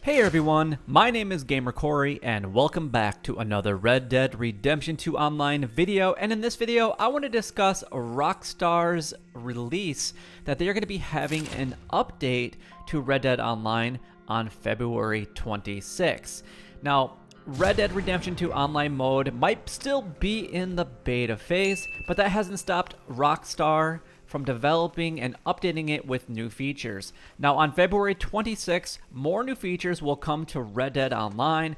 Hey everyone, my name is Gamer Corey and welcome back to another Red Dead Redemption 2 Online video. And in this video, I want to discuss Rockstar's release that they are going to be having an update to Red Dead Online on February 26th. Now, Red Dead Redemption 2 Online mode might still be in the beta phase, but that hasn't stopped Rockstar from developing and updating it with new features. Now on February 26th, more new features will come to Red Dead Online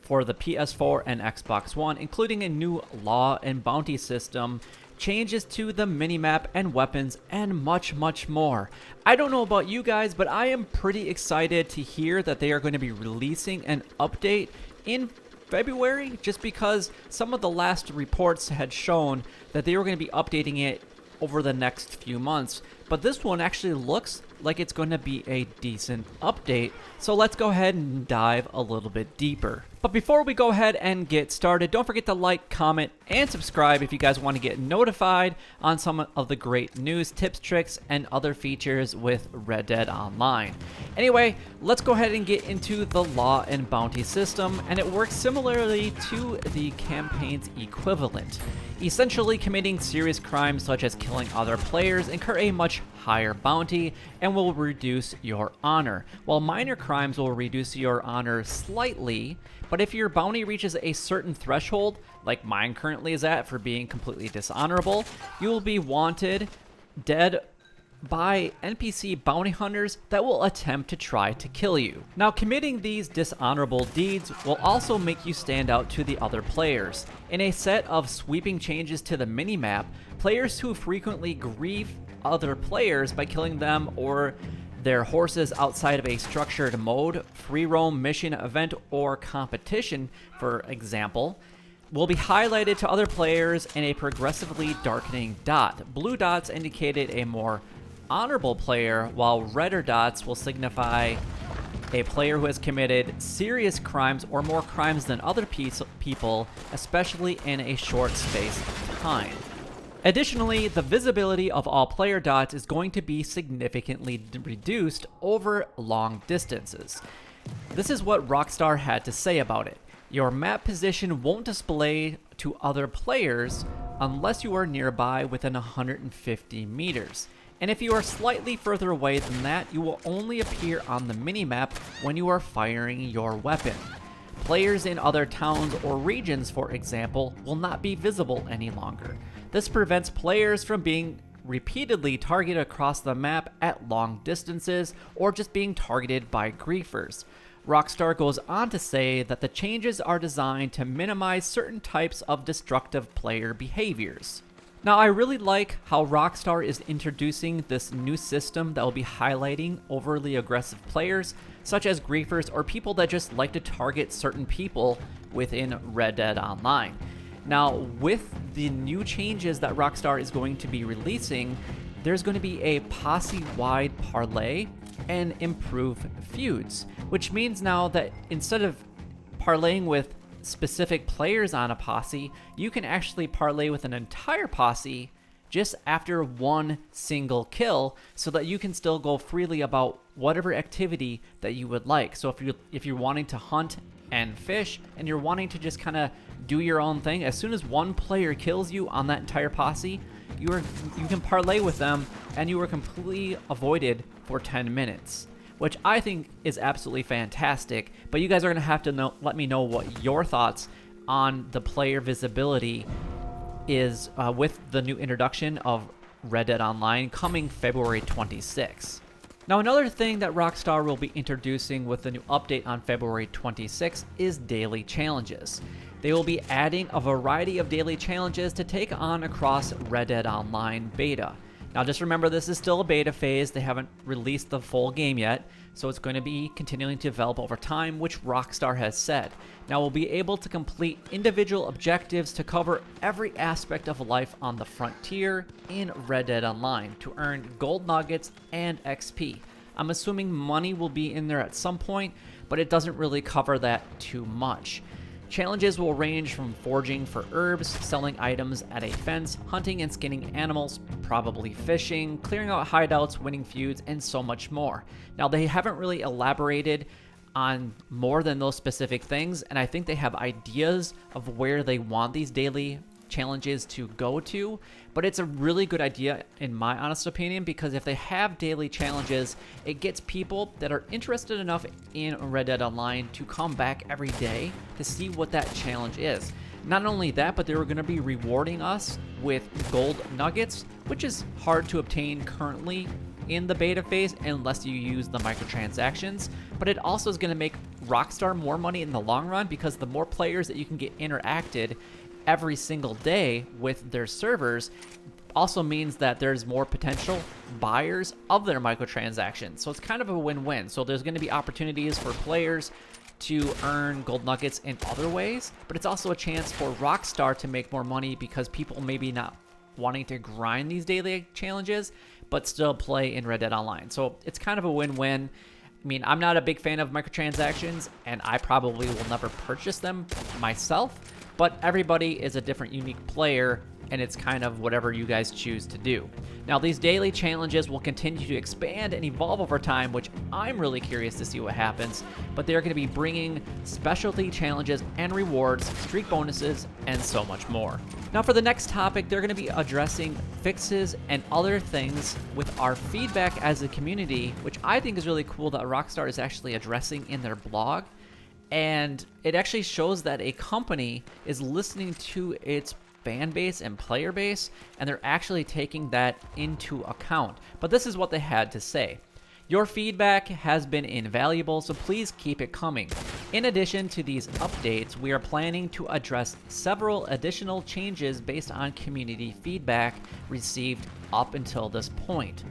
for the PS4 and Xbox One, including a new law and bounty system, changes to the minimap and weapons, and much more. I don't know about you guys, but I am pretty excited to hear that they are going to be releasing an update in February, just because some of the last reports had shown that they were going to be updating it over the next few months, but this one actually looks like it's going to be a decent update, so let's go ahead and dive a little bit deeper. But before we go ahead and get started, don't forget to like, comment, and subscribe if you guys want to get notified on some of the great news, tips, tricks, and other features with Red Dead Online. Anyway, let's go ahead and get into the law and bounty system, and it works similarly to the campaign's equivalent. Essentially, committing serious crimes such as killing other players incur a much higher bounty and will reduce your honor, while minor crimes will reduce your honor slightly. But if your bounty reaches a certain threshold, like mine currently is at for being completely dishonorable, you will be wanted dead by NPC bounty hunters that will attempt to try to kill you. Now, committing these dishonorable deeds will also make you stand out to the other players. In a set of sweeping changes to the minimap, players who frequently grieve other players by killing them or their horses outside of a structured mode, free roam, mission, event, or competition, for example, will be highlighted to other players in a progressively darkening dot. Blue dots indicated a more honorable player, while redder dots will signify a player who has committed serious crimes or more crimes than other people, especially in a short space of time. Additionally, the visibility of all player dots is going to be significantly reduced over long distances. This is what Rockstar had to say about it. Your map position won't display to other players unless you are nearby within 150 meters. And if you are slightly further away than that, you will only appear on the minimap when you are firing your weapon. Players in other towns or regions, for example, will not be visible any longer. This prevents players from being repeatedly targeted across the map at long distances or just being targeted by griefers. Rockstar goes on to say that the changes are designed to minimize certain types of destructive player behaviors. Now, I really like how Rockstar is introducing this new system that will be highlighting overly aggressive players, such as griefers or people that just like to target certain people within Red Dead Online. Now, with the new changes that Rockstar is going to be releasing, there's going to be a posse-wide parlay and improved feuds, which means now that instead of parlaying with specific players on a posse, you can actually parlay with an entire posse just after one single kill, so that you can still go freely about whatever activity that you would like. So if you're wanting to hunt and fish and you're wanting to just kind of do your own thing, as soon as one player kills you on that entire posse, you can parlay with them and you are completely avoided for 10 minutes. Which I think is absolutely fantastic, but you guys are going to have to let me know what your thoughts on the player visibility is with the new introduction of Red Dead Online coming February 26th. Now, another thing that Rockstar will be introducing with the new update on February 26th is daily challenges. They will be adding a variety of daily challenges to take on across Red Dead Online beta. Now, just remember, this is still a beta phase. They haven't released the full game yet, so it's going to be continuing to develop over time, which Rockstar has said. Now, we'll be able to complete individual objectives to cover every aspect of life on the frontier in Red Dead Online to earn gold nuggets and XP. I'm assuming money will be in there at some point, but it doesn't really cover that too much. Challenges will range from foraging for herbs, selling items at a fence, hunting and skinning animals, probably fishing, clearing out hideouts, winning feuds, and so much more. Now, they haven't really elaborated on more than those specific things, and I think they have ideas of where they want these daily challenges to go to, but it's a really good idea in my honest opinion, because if they have daily challenges, it gets people that are interested enough in Red Dead Online to come back every day to see what that challenge is. Not only that, but they're going to be rewarding us with gold nuggets, which is hard to obtain currently in the beta phase unless you use the microtransactions, but it also is going to make Rockstar more money in the long run, because the more players that you can get interacted every single day with their servers also means that there's more potential buyers of their microtransactions. So it's kind of a win-win. So there's going to be opportunities for players to earn gold nuggets in other ways, but it's also a chance for Rockstar to make more money, because people maybe not wanting to grind these daily challenges but still play in Red Dead Online. So it's kind of a win-win. I mean, I'm not a big fan of microtransactions, and I probably will never purchase them myself, but everybody is a different, unique player, and it's kind of whatever you guys choose to do. Now, these daily challenges will continue to expand and evolve over time, which I'm really curious to see what happens, but they're going to be bringing specialty challenges and rewards, streak bonuses, and so much more. Now, for the next topic, they're going to be addressing fixes and other things with our feedback as a community, which I think is really cool that Rockstar is actually addressing in their blog. And it actually shows that a company is listening to its fan base and player base, and they're actually taking that into account. But this is what they had to say. Your feedback has been invaluable, so please keep it coming. In addition to these updates, we are planning to address several additional changes based on community feedback received up until this point.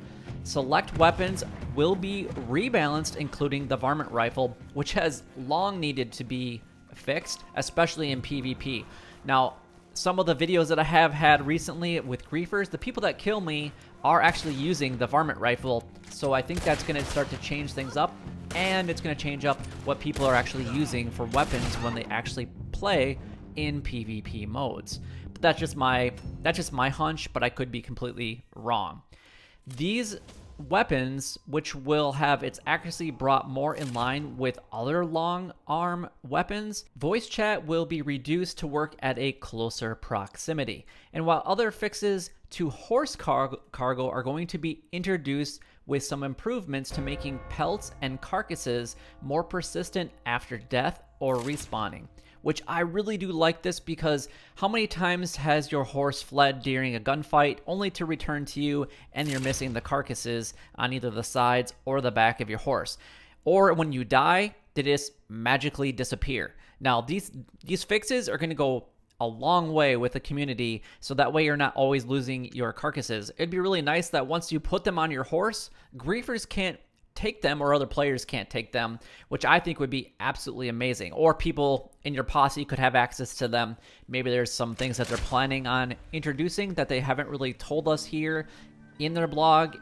Select weapons will be rebalanced, including the varmint rifle, which has long needed to be fixed, especially in PvP. Now, some of the videos that I have had recently with griefers, the people that kill me are actually using the varmint rifle, so I think that's going to start to change things up, and it's going to change up what people are actually using for weapons when they actually play in PvP modes. But that's just my hunch, but I could be completely wrong. These weapons, which will have its accuracy brought more in line with other long arm weapons, voice chat will be reduced to work at a closer proximity. And while other fixes to horse cargo are going to be introduced with some improvements to making pelts and carcasses more persistent after death or respawning. Which I really do like this, because how many times has your horse fled during a gunfight only to return to you and you're missing the carcasses on either the sides or the back of your horse? Or when you die, they just magically disappear. Now, these fixes are going to go a long way with the community, so that way you're not always losing your carcasses. It'd be really nice that once you put them on your horse, griefers can't take them, or other players can't take them, which I think would be absolutely amazing. Or people in your posse could have access to them. Maybe there's some things that they're planning on introducing that they haven't really told us here in their blog,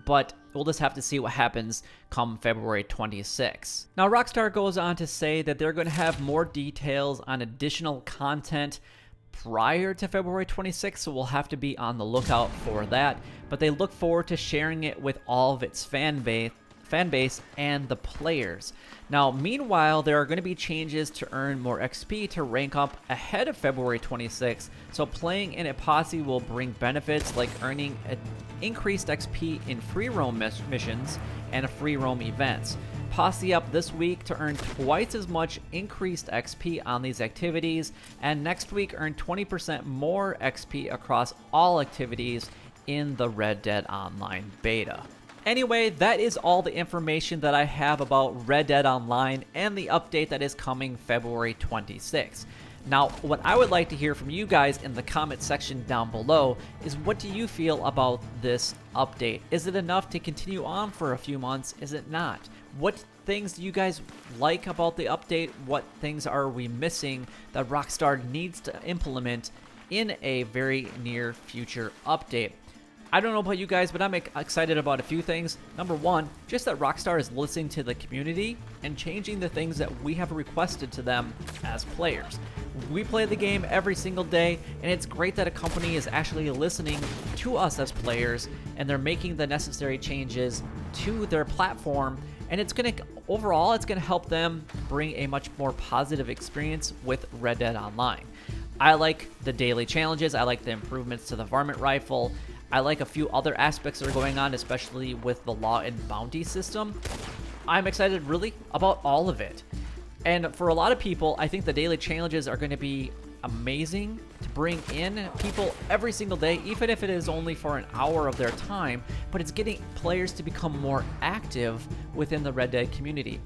but we'll just have to see what happens come February 26. Now, Rockstar goes on to say that they're going to have more details on additional content prior to February 26th, so we'll have to be on the lookout for that. But they look forward to sharing it with all of its fan base and the players. Now, meanwhile, there are going to be changes to earn more XP to rank up ahead of February 26th, so playing in a posse will bring benefits like earning increased XP in free roam missions and free roam events. Posse up this week to earn twice as much increased XP on these activities, and next week earn 20% more XP across all activities in the Red Dead Online beta. Anyway, that is all the information that I have about Red Dead Online and the update that is coming February 26th. Now, what I would like to hear from you guys in the comment section down below is, what do you feel about this update? Is it enough to continue on for a few months? Is it not? What things do you guys like about the update? What things are we missing that Rockstar needs to implement in a very near future update? I don't know about you guys, but I'm excited about a few things. Number one, just that Rockstar is listening to the community and changing the things that we have requested to them as players. We play the game every single day, and it's great that a company is actually listening to us as players, and they're making the necessary changes to their platform, and overall, it's gonna help them bring a much more positive experience with Red Dead Online. I like the daily challenges, I like the improvements to the varmint rifle, I like a few other aspects that are going on, especially with the law and bounty system. I'm excited really about all of it. And for a lot of people, I think the daily challenges are going to be amazing to bring in people every single day, even if it is only for an hour of their time, but it's getting players to become more active within the Red Dead community.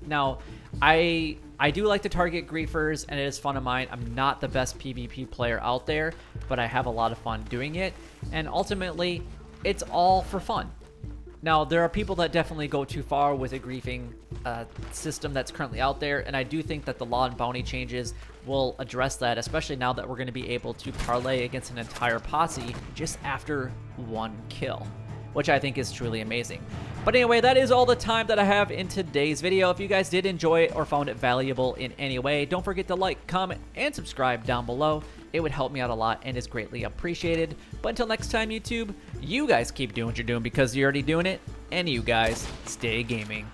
Now, I do like to target griefers, and it is fun of mine. I'm not the best PvP player out there, but I have a lot of fun doing it, and ultimately, it's all for fun. Now, there are people that definitely go too far with a griefing system that's currently out there, and I do think that the law and bounty changes will address that, especially now that we're going to be able to parlay against an entire posse just after one kill, which I think is truly amazing. But anyway, that is all the time that I have in today's video. If you guys did enjoy it or found it valuable in any way, don't forget to like, comment, and subscribe down below. It would help me out a lot and is greatly appreciated. But until next time, YouTube, you guys keep doing what you're doing because you're already doing it, and you guys stay gaming.